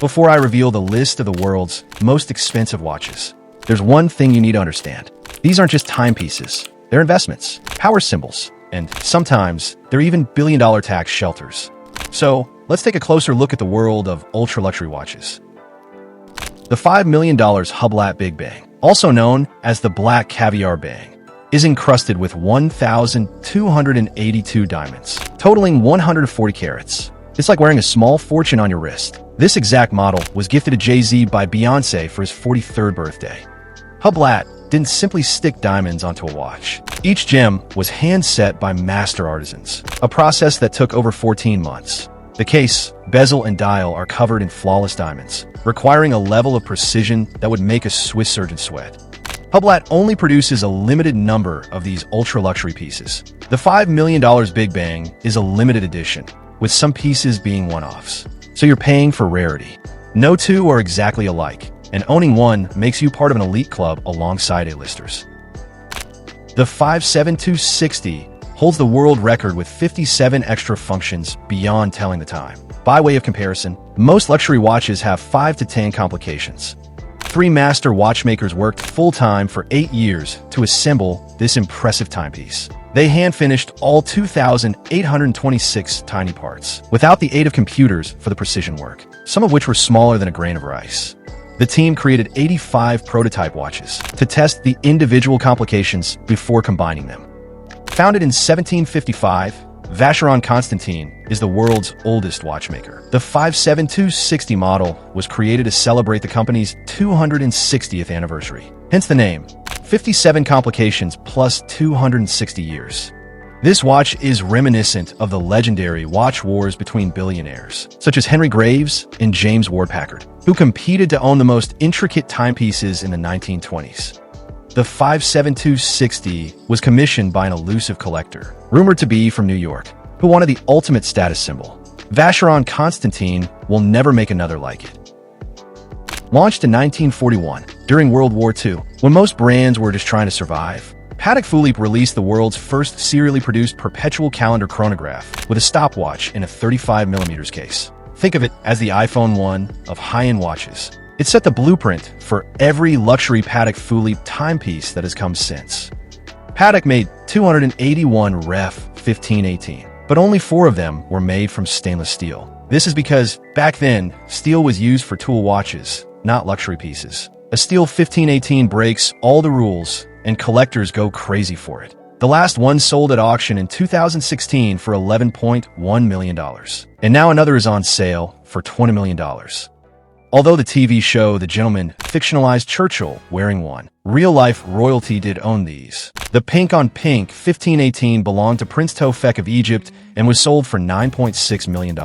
Before I reveal the list of the world's most expensive watches, there's one thing you need to understand. These aren't just timepieces. They're investments, power symbols, and sometimes they're even billion-dollar tax shelters. So let's take a closer look at the world of ultra-luxury watches. The $5 million Hublot Big Bang, also known as the Black Caviar Bang, is encrusted with 1,282 diamonds, totaling 140 carats. It's like wearing a small fortune on your wrist. This exact model was gifted to Jay-Z by Beyoncé for his 43rd birthday. Hublot didn't simply stick diamonds onto a watch. Each gem was hand-set by master artisans, a process that took over 14 months. The case, bezel, and dial are covered in flawless diamonds, requiring a level of precision that would make a Swiss surgeon sweat. Hublot only produces a limited number of these ultra-luxury pieces. The $5 million Big Bang is a limited edition, with some pieces being one-offs. So you're paying for rarity. No two are exactly alike, and owning one makes you part of an elite club alongside A-listers. The 57260 holds the world record with 57 extra functions beyond telling the time. By way of comparison, most luxury watches have 5 to 10 complications. 3 master watchmakers worked full-time for 8 years to assemble this impressive timepiece. They hand-finished all 2,826 tiny parts, without the aid of computers for the precision work, some of which were smaller than a grain of rice. The team created 85 prototype watches to test the individual complications before combining them. Founded in 1755, Vacheron Constantin is the world's oldest watchmaker. The 57260 model was created to celebrate the company's 260th anniversary, hence the name, 57 complications plus 260 years. This watch is reminiscent of the legendary watch wars between billionaires, such as Henry Graves and James Ward Packard, who competed to own the most intricate timepieces in the 1920s. The 57260 was commissioned by an elusive collector, rumored to be from New York, who wanted the ultimate status symbol. Vacheron Constantin will never make another like it. Launched in 1941, during World War II, when most brands were just trying to survive, Patek Philippe released the world's first serially produced perpetual calendar chronograph with a stopwatch in a 35mm case. Think of it as the iPhone 1 of high-end watches. It set the blueprint for every luxury Patek Philippe timepiece that has come since. Patek made 281 Ref 1518, but only 4 of them were made from stainless steel. This is because, back then, steel was used for tool watches, not luxury pieces. A steel 1518 breaks all the rules, and collectors go crazy for it. The last one sold at auction in 2016 for $11.1 million, and now another is on sale for $20 million. Although the TV show The Gentleman fictionalized Churchill wearing one, real-life royalty did own these. The pink-on-pink 1518 belonged to Prince Tofek of Egypt and was sold for $9.6 million.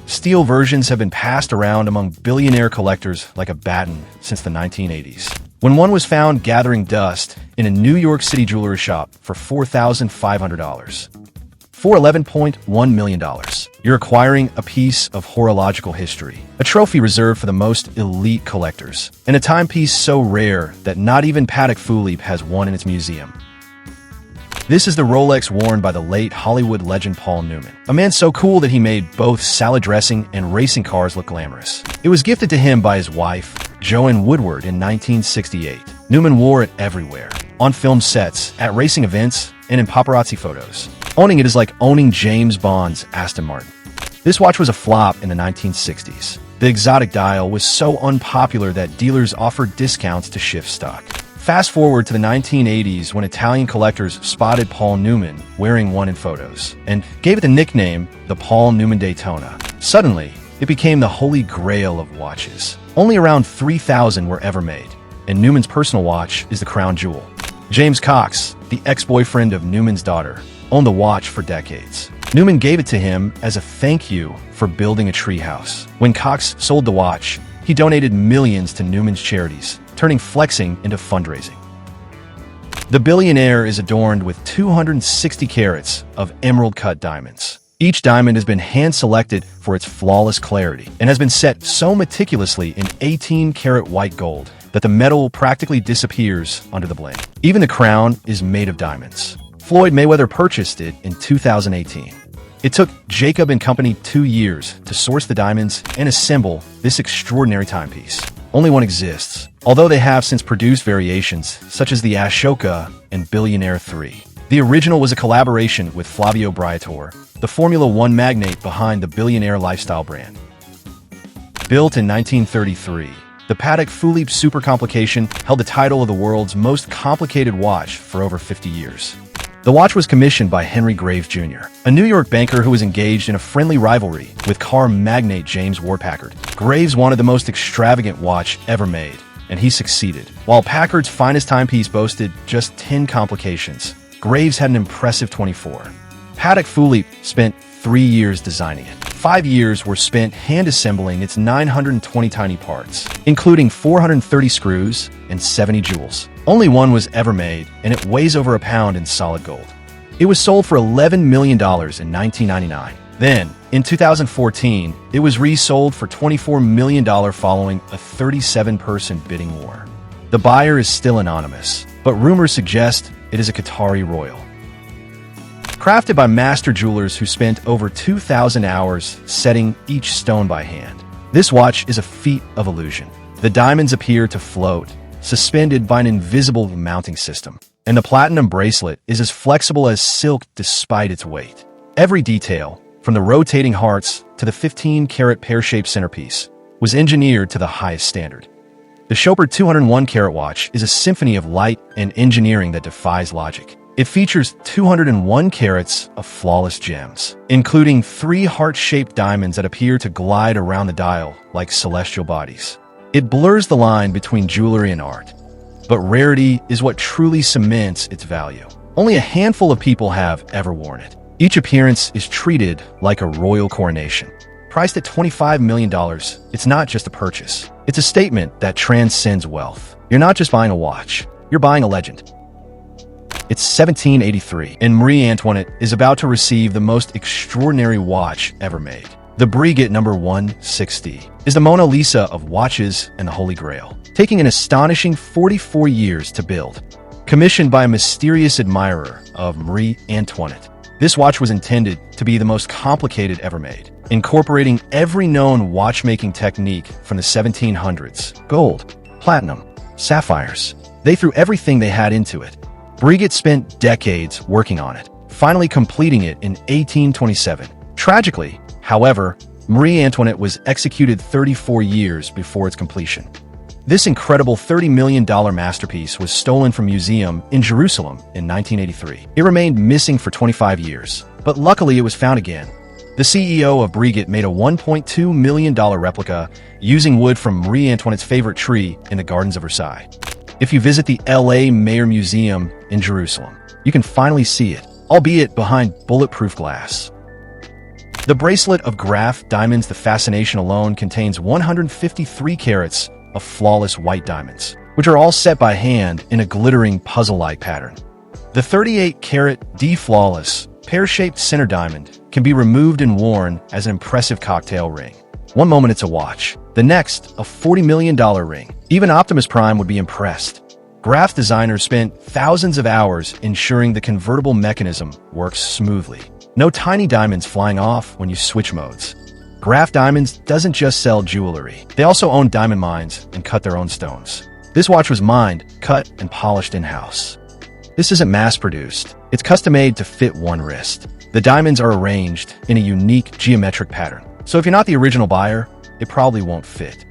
Steel versions have been passed around among billionaire collectors like a baton since the 1980s. When one was found gathering dust in a New York City jewelry shop for $4,500. For $11.1 million, you're acquiring a piece of horological history, a trophy reserved for the most elite collectors, and a timepiece so rare that not even Patek Philippe has one in its museum. This is the Rolex worn by the late Hollywood legend Paul Newman, a man so cool that he made both salad dressing and racing cars look glamorous. It was gifted to him by his wife, Joanne Woodward, in 1968. Newman wore it everywhere, on film sets, at racing events, and in paparazzi photos. Owning it is like owning James Bond's Aston Martin. This watch was a flop in the 1960s. The exotic dial was so unpopular that dealers offered discounts to shift stock. Fast forward to the 1980s when Italian collectors spotted Paul Newman wearing one in photos and gave it the nickname the Paul Newman Daytona. Suddenly, it became the holy grail of watches. Only around 3,000 were ever made, and Newman's personal watch is the crown jewel. James Cox, the ex-boyfriend of Newman's daughter, owned the watch for decades. Newman gave it to him as a thank you for building a treehouse. When Cox sold the watch, he donated millions to Newman's charities, turning flexing into fundraising. The Billionaire is adorned with 260 carats of emerald-cut diamonds. Each diamond has been hand-selected for its flawless clarity and has been set so meticulously in 18-karat white gold that the metal practically disappears under the bling. Even the crown is made of diamonds. Floyd Mayweather purchased it in 2018. It took Jacob and Company 2 years to source the diamonds and assemble this extraordinary timepiece. Only one exists, although they have since produced variations such as the Ashoka and Billionaire 3. The original was a collaboration with Flavio Briatore, the Formula One magnate behind the Billionaire lifestyle brand. Built in 1933, the Patek Philippe Supercomplication held the title of the world's most complicated watch for over 50 years. The watch was commissioned by Henry Graves Jr., a New York banker who was engaged in a friendly rivalry with car magnate James Ward Packard. Graves wanted the most extravagant watch ever made, and he succeeded. While Packard's finest timepiece boasted just 10 complications, Graves had an impressive 24. Patek Philippe spent 3 years designing it. 5 years were spent hand-assembling its 920 tiny parts, including 430 screws and 70 jewels. Only one was ever made, and it weighs over a pound in solid gold. It was sold for $11 million in 1999. Then, in 2014, it was resold for $24 million following a 37-person bidding war. The buyer is still anonymous, but rumors suggest it is a Qatari royal. Crafted by master jewelers who spent over 2,000 hours setting each stone by hand. This watch is a feat of illusion. The diamonds appear to float, suspended by an invisible mounting system, and the platinum bracelet is as flexible as silk despite its weight. Every detail, from the rotating hearts to the 15-carat pear-shaped centerpiece, was engineered to the highest standard. The Chopard 201-carat watch is a symphony of light and engineering that defies logic. It features 201 carats of flawless gems, including 3 heart-shaped diamonds that appear to glide around the dial like celestial bodies. It blurs the line between jewelry and art, but rarity is what truly cements its value. Only a handful of people have ever worn it. Each appearance is treated like a royal coronation. Priced at $25 million, it's not just a purchase. It's a statement that transcends wealth. You're not just buying a watch, you're buying a legend. It's 1783, and Marie Antoinette is about to receive the most extraordinary watch ever made. The Breguet No. 160 is the Mona Lisa of watches and the Holy Grail, taking an astonishing 44 years to build. Commissioned by a mysterious admirer of Marie Antoinette, this watch was intended to be the most complicated ever made, incorporating every known watchmaking technique from the 1700s. Gold, platinum, sapphires. They threw everything they had into it. Breguet spent decades working on it, finally completing it in 1827. Tragically, however, Marie Antoinette was executed 34 years before its completion. This incredible $30 million masterpiece was stolen from a museum in Jerusalem in 1983. It remained missing for 25 years, but luckily it was found again. The CEO of Breguet made a $1.2 million replica using wood from Marie Antoinette's favorite tree in the Gardens of Versailles. If you visit the LA Mayor Museum in Jerusalem, you can finally see it, albeit behind bulletproof glass. The bracelet of Graff diamonds, the Fascination alone, contains 153 carats of flawless white diamonds, which are all set by hand in a glittering puzzle-like pattern. The 38-carat D-flawless, pear-shaped center diamond can be removed and worn as an impressive cocktail ring. One moment it's a watch, the next a $40 million ring. Even Optimus Prime would be impressed. Graff designers spent thousands of hours ensuring the convertible mechanism works smoothly. No tiny diamonds flying off when you switch modes. Graff Diamonds doesn't just sell jewelry. They also own diamond mines and cut their own stones. This watch was mined, cut, and polished in-house. This isn't mass-produced. It's custom-made to fit one wrist. The diamonds are arranged in a unique geometric pattern. So if you're not the original buyer, it probably won't fit.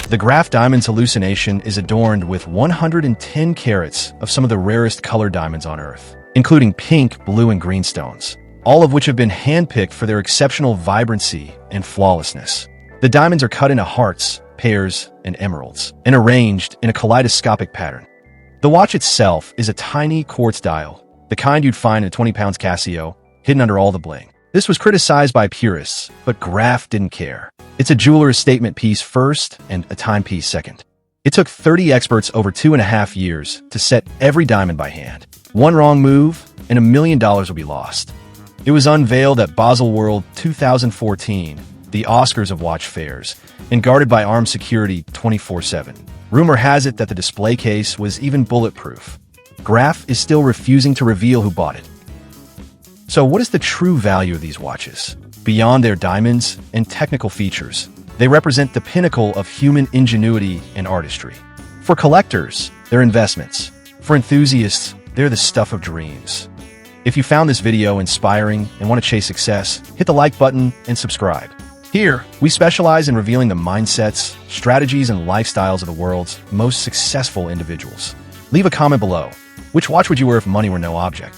The Graff Diamond's Hallucination is adorned with 110 carats of some of the rarest colored diamonds on Earth, including pink, blue, and green stones, all of which have been handpicked for their exceptional vibrancy and flawlessness. The diamonds are cut into hearts, pairs, and emeralds, and arranged in a kaleidoscopic pattern. The watch itself is a tiny quartz dial, the kind you'd find in a 20-pound Casio, hidden under all the bling. This was criticized by purists, but Graff didn't care. It's a jeweler's statement piece first and a timepiece second. It took 30 experts over 2.5 years to set every diamond by hand. One wrong move, and $1 million will be lost. It was unveiled at Basel World 2014, the Oscars of watch fairs, and guarded by armed security 24/7. Rumor has it that the display case was even bulletproof. Graff is still refusing to reveal who bought it. So what is the true value of these watches? Beyond their diamonds and technical features, they represent the pinnacle of human ingenuity and artistry. For collectors, they're investments. For enthusiasts, they're the stuff of dreams. If you found this video inspiring and want to chase success, hit the like button and subscribe. Here, we specialize in revealing the mindsets, strategies, and lifestyles of the world's most successful individuals. Leave a comment below. Which watch would you wear if money were no object?